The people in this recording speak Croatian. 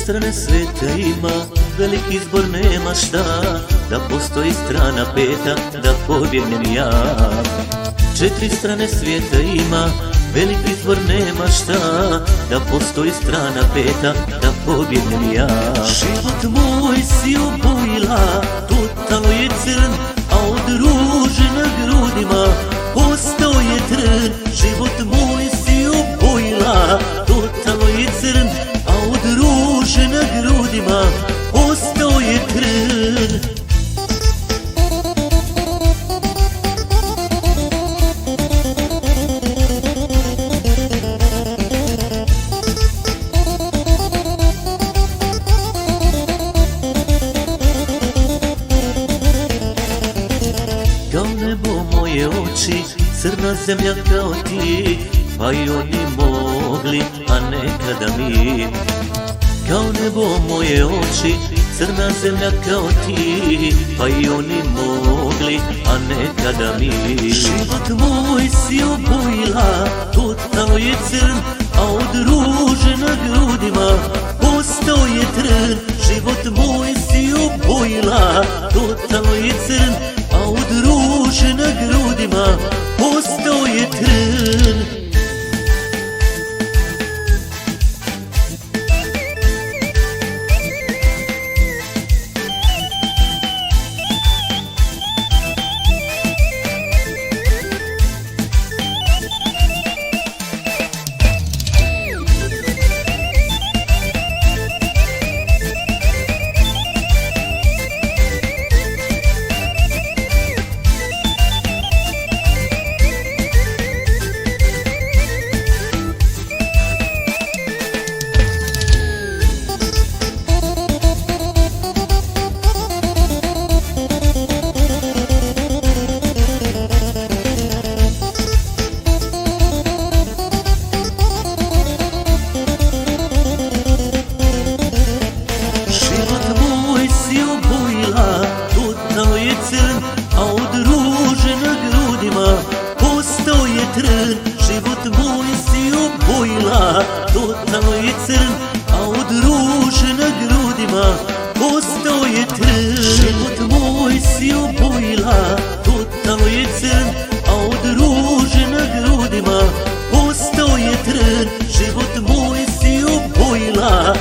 strane sveta ima, velik izbor nema šta, da postoji strana peta, da pobjegnem ja. Četiri strane svijeta ima, velik izbor nema šta, da postoji strana peta, da pobjegnem ja. Život moj si obojila, totalno je crn, a od ruže na grudima ostao je trn. Život moj si obojila, totalno je crn, a od ruže na grudima ostao je trn. Kao nebo moje oči, crna zemlja kao ti, pa i oni mogli, a nekada mi. Kao nebo moje oči, crna zemlja kao ti, pa i oni mogli, a nekada mi. Život moj si obojila, totalno je crn, a od ruže na grudima ostao je trn. Život moj si obojila, totalno je crn, a od ruže na grudima ostao je trn. A od ruže na grudima ostao je trn. Život moj si obojila, totalno je crn, a od ruže na grudima ostao je trn. Život moj si obojila, totalno je crn, a od ruže na grudima ostao je trn. Život moj si obojila,